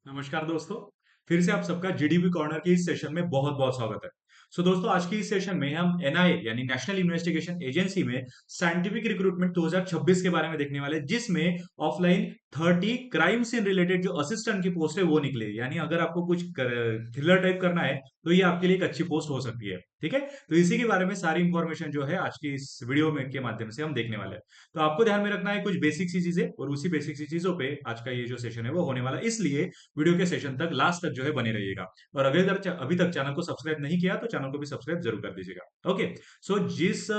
नमस्कार दोस्तों। फिर से आप सबका जीडीपी कॉर्नर के इस सेशन में बहुत बहुत स्वागत है। दोस्तों, आज की इस सेशन में हम एनआईए यानी नेशनल इन्वेस्टिगेशन एजेंसी में साइंटिफिक रिक्रूटमेंट 2026 के बारे में देखने वाले हैं, जिसमें ऑफलाइन 30 क्राइम सीन रिलेटेड जो असिस्टेंट की पोस्ट है वो निकले। यानी अगर आपको कुछ थ्रिलर टाइप करना है तो ये आपके लिए एक अच्छी पोस्ट हो सकती है। ठीक है, तो इसी के बारे में सारी इंफॉर्मेशन जो है आज की इस वीडियो में के माध्यम से हम देखने वाले हैं। तो आपको ध्यान में रखना है कुछ बेसिक सी चीजें, और उसी बेसिक सी चीजों पे आज का ये जो सेशन है वो होने वाला है। इसलिए वीडियो के सेशन तक लास्ट तक जो है बने रहिएगा। और अगर अभी तक चैनल को सब्सक्राइब नहीं किया तो चैनल को भी सब्सक्राइब जरूर कर दीजिएगा। ओके। जिस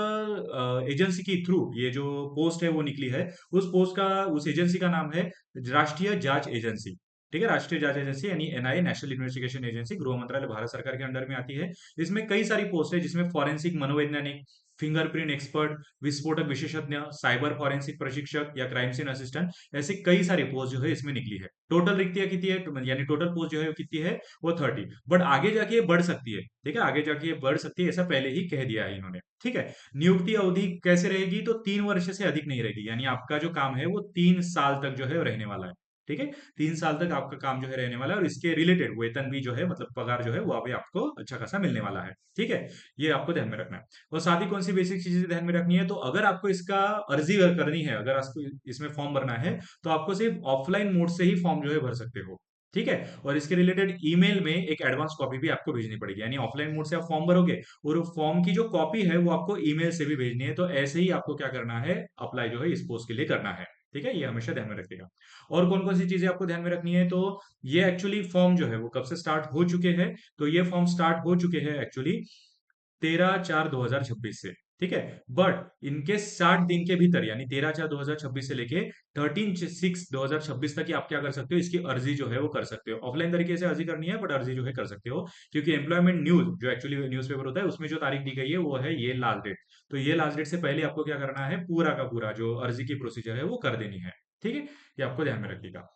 एजेंसी के थ्रू ये जो पोस्ट है वो निकली है, उस एजेंसी का नाम है राष्ट्रीय जांच एजेंसी। ठीक है, राष्ट्रीय जांच एजेंसी यानी एनआईए, नेशनल इन्वेस्टिगेशन एजेंसी, गृह मंत्रालय भारत सरकार के अंडर में आती है। इसमें कई सारी पोस्ट है, जिसमें फॉरेंसिक मनोवैज्ञानिक, फिंगरप्रिंट एक्सपर्ट, विस्फोटक विशेषज्ञ, साइबर फॉरेंसिक प्रशिक्षक या क्राइम सीन असिस्टेंट, ऐसे कई सारी पोस्ट जो है इसमें निकली है। टोटल रिक्तियां कितनी है, यानी टोटल पोस्ट जो है वो कितनी है, वो 30। बट आगे जाके ये बढ़ सकती है। ठीक है, आगे जाके ये बढ़ सकती है, ऐसा पहले ही कह दिया है इन्होंने। ठीक है। नियुक्ति अवधि कैसे रहेगी, तो 3 वर्ष से अधिक नहीं रहेगी। यानी आपका जो काम है वो 3 साल तक जो है रहने वाला है। ठीक है, 3 साल तक आपका काम जो है रहने वाला है, और इसके रिलेटेड वेतन भी जो है, मतलब पगार जो है वो अभी आपको अच्छा खासा मिलने वाला है। ठीक है, ये आपको ध्यान में रखना है। और साथ ही कौन सी बेसिक चीजें ध्यान में रखनी है, तो अगर आपको इसका अर्जी करनी है, अगर आपको इसमें फॉर्म भरना है, तो आपको सिर्फ ऑफलाइन मोड से ही फॉर्म जो है भर सकते हो। ठीक है, और इसके रिलेटेड ईमेल में एक एडवांस कॉपी भी आपको भेजनी पड़ेगी। यानी ऑफलाइन मोड से आप फॉर्म भरोगे और फॉर्म की जो कॉपी है वो आपको ईमेल से भी भेजनी है। तो ऐसे ही आपको क्या करना है, अप्लाई जो है इस पोस्ट के लिए करना है। ठीक है, ये हमेशा ध्यान में रखिएगा। और कौन कौन सी चीजें आपको ध्यान में रखनी है, तो ये एक्चुअली फॉर्म जो है वो कब से स्टार्ट हो चुके हैं, तो ये फॉर्म स्टार्ट हो चुके हैं एक्चुअली 13/4/2026 से। ठीक है, बट इनके 60 दिन के भीतर, यानी 13/4/2026 से लेके 13/6/2026 तक ही आप क्या कर सकते हो, इसकी अर्जी जो है वो कर सकते हो। ऑफलाइन तरीके से अर्जी करनी है, बट अर्जी जो है कर सकते हो, क्योंकि एम्प्लॉयमेंट न्यूज जो एक्चुअली न्यूज़पेपर होता है उसमें जो तारीख दी गई है वो है ये लास्ट डेट। तो ये लास्ट डेट से पहले आपको क्या करना है, पूरा का पूरा जो अर्जी की प्रोसीजर है वो कर देनी है। ठीक है, ये आपको ध्यान में रखिएगा।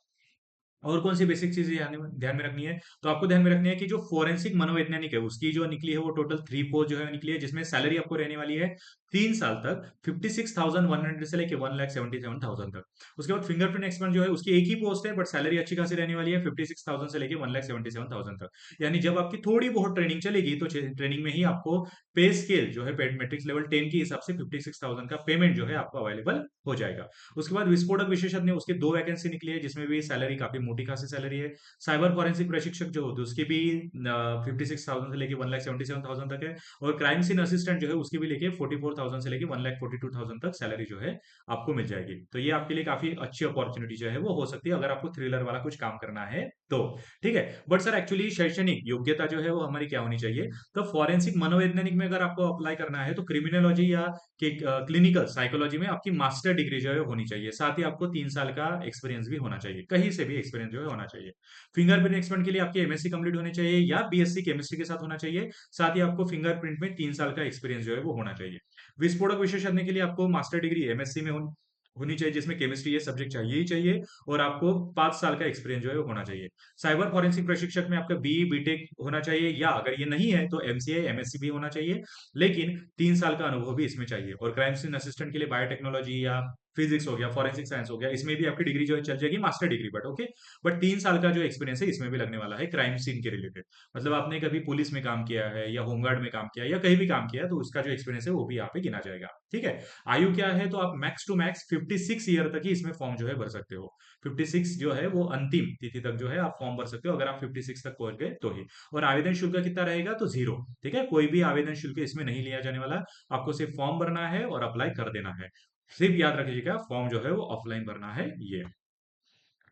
और कौन सी बेसिक चीजें ध्यान में रखनी है, तो आपको ध्यान में रखनी है कि जो फोरेंसिक मनोवैज्ञानिक है उसकी जो निकली है वो टोटल 3 पोस्ट जो है निकली है, जिसमें सैलरी आपको रहने वाली है 3 साल तक 56,100 से लेके 1,77,000 तक। उसके बाद फिंगरप्रिंट एक्सपर्ट जो है उसकी एक ही पोस्ट है, बट सैलरी अच्छी खासी रहने वाली है 56,000 से लेके 1,77,000 तक। यानी जब आपकी थोड़ी बहुत ट्रेनिंग चलेगी तो ट्रेनिंग में ही आपको पे स्केल जो है मैट्रिक्स लेवल 10 के हिसाब से 56,000 का पेमेंट जो है आपको अवेलेबल हो जाएगा। उसके बाद विस्फोटक विशेषज्ञ उसके 2 वैकेंसी निकली है, जिसमें भी सैलरी काफी मोटी खासी सैलरी है। साइबर फॉरेंसिक प्रशिक्षक जो होते हैं उसकी भी 56,000 से लेके 1,77,000 तक है। और क्राइम सीन असिस्टेंट जो है उसकी भी लेके 44,000 से लेके 1,42,000 तक सैलरी जो है आपको मिल जाएगी। तो ये आपके लिए काफी अच्छी अपॉर्चुनिटी जो है वो हो सकती है, अगर आपको थ्रिलर वाला कुछ काम करना है तो। ठीक है, बट सर एक्चुअली शैक्षणिक योग्यता जो है वो हमारी क्या होनी चाहिए, तो फॉरेंसिक मनोवैज्ञानिक में अगर आपको अप्लाई करना है तो क्रिमिनोलॉजी या क्लिनिकल साइकोलॉजी में आपकी मास्टर डिग्री जो है होनी चाहिए। साथ ही आपको 3 साल का एक्सपीरियंस भी होना चाहिए, कहीं से भी एक्सपीरियंस जो है होना चाहिए। फिंगरप्रिंट एक्सपर्ट के लिए आपकी एमएससी कंप्लीट होनी चाहिए या बीएससी केमिस्ट्री के साथ होना चाहिए। साथ ही आपको फिंगरप्रिंट में 3 साल का एक्सपीरियंस जो है वो होना चाहिए। विस्फोटक विशेषज्ञ के लिए आपको मास्टर डिग्री एमएससी में होनी चाहिए, जिसमें केमिस्ट्री ये सब्जेक्ट चाहिए ही चाहिए। और आपको 5 साल का एक्सपीरियंस जो है वो होना चाहिए। साइबर फॉरेंसिक प्रशिक्षक में आपका बीई बीटेक होना चाहिए, या अगर ये नहीं है तो एमसीए एमएससी भी होना चाहिए, लेकिन 3 साल का अनुभव भी इसमें चाहिए। और क्राइम सीन असिस्टेंट के लिए बायोटेक्नोलॉजी या फिजिक्स हो गया, फॉरेंसिक साइंस हो गया, इसमें भी आपकी डिग्री जो है चल जाएगी, master degree. But okay, but 3 साल का जो एक्सपीरियंस है इसमें भी लगने वाला है क्राइम सीन के रिलेटेड। मतलब आपने कभी पुलिस में काम किया है या होमगार्ड में काम किया है या कहीं भी काम किया है, तो उसका जो एक्सपीरियंस है वो भी यहाँ पे गिना जाएगा। ठीक है, आयु क्या है, तो आप मैक्स टू मैक्स 56 ईयर तक ही इसमें फॉर्म जो है भर सकते हो। 56 जो है वो अंतिम तिथि तक जो है आप फॉर्म भर सकते हो, अगर आप 56 तक पहुंच गए तो ही। और आवेदन शुल्क कितना रहेगा, तो 0। ठीक है, कोई भी आवेदन शुल्क इसमें नहीं लिया जाने वाला। आपको सिर्फ फॉर्म भरना है और अप्लाई कर देना है। सिर्फ याद रखिएगा, फॉर्म जो है वो ऑफलाइन भरना है ये।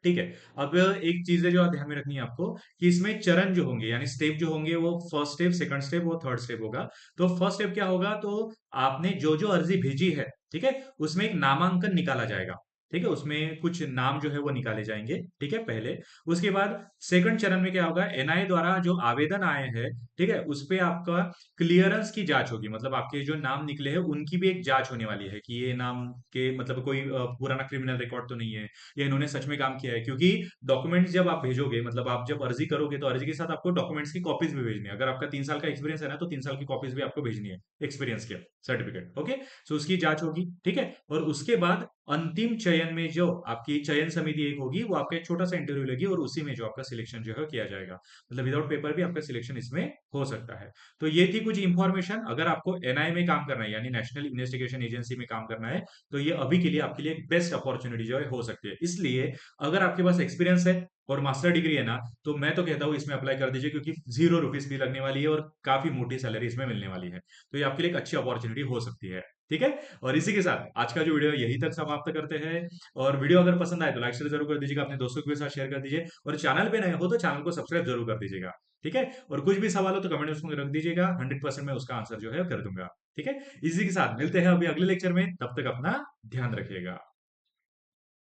ठीक है। अब एक चीज है जो ध्यान में रखनी है आपको, कि इसमें चरण जो होंगे यानी स्टेप जो होंगे वो फर्स्ट स्टेप, सेकंड स्टेप और थर्ड स्टेप होगा। तो फर्स्ट स्टेप क्या होगा, तो आपने जो जो अर्जी भेजी है, ठीक है, उसमें एक नामांकन निकाला जाएगा। ठीक है, उसमें कुछ नाम जो है वो निकाले जाएंगे। ठीक है, पहले। उसके बाद सेकंड चरण में क्या होगा, एनआईए द्वारा जो आवेदन आए हैं, ठीक है, उस पे आपका क्लियरेंस की जांच होगी। मतलब आपके जो नाम निकले हैं उनकी भी एक जांच होने वाली है, कि ये नाम के मतलब कोई पुराना क्रिमिनल रिकॉर्ड तो नहीं है, या इन्होंने सच में काम किया है। क्योंकि डॉक्यूमेंट्स जब आप भेजोगे, मतलब आप जब अर्जी करोगे तो अर्जी के साथ आपको डॉक्यूमेंट्स की कॉपीज भी भेजनी है। अगर आपका 3 साल का एक्सपीरियंस है ना, तो 3 साल की कॉपीज भी आपको भेजनी है, एक्सपीरियंस के सर्टिफिकेट। ओके, सो उसकी जांच होगी। ठीक है, और उसके बाद अंतिम चयन में जो आपकी चयन समिति एक होगी, वो आपका एक छोटा सा इंटरव्यू लेगी और उसी में जो आपका सिलेक्शन जो है किया जाएगा। मतलब विदाउट पेपर भी आपका सिलेक्शन इसमें हो सकता है। तो ये थी कुछ इंफॉर्मेशन। अगर आपको एनआई में काम करना है, यानी नेशनल इन्वेस्टिगेशन एजेंसी में काम करना है, तो ये अभी के लिए आपके लिए एक बेस्ट अपॉर्चुनिटी जो है हो सकती है। इसलिए अगर आपके पास एक्सपीरियंस है और मास्टर डिग्री है ना, तो मैं तो कहता हूँ इसमें अप्लाई कर दीजिए, क्योंकि 0 रुपीज भी लगने वाली है और काफी मोटी सैलरी इसमें मिलने वाली है। तो ये आपके लिए एक अच्छी अपॉर्चुनिटी हो सकती है। ठीक है। और इसी के साथ आज का जो वीडियो है यही तक समाप्त करते हैं। और वीडियो अगर पसंद आए तो लाइक शेयर जरूर कर दीजिएगा, अपने दोस्तों के साथ शेयर कर दीजिए, और चैनल पे नए हो तो चैनल को सब्सक्राइब जरूर कर दीजिएगा। ठीक है। और कुछ भी सवाल हो तो कमेंट बॉक्स में रख दीजिएगा, 100% मैं उसका आंसर जो है कर दूंगा। ठीक है। इसी के साथ मिलते हैं अभी अगले लेक्चर में, तब तक अपना ध्यान रखिएगा।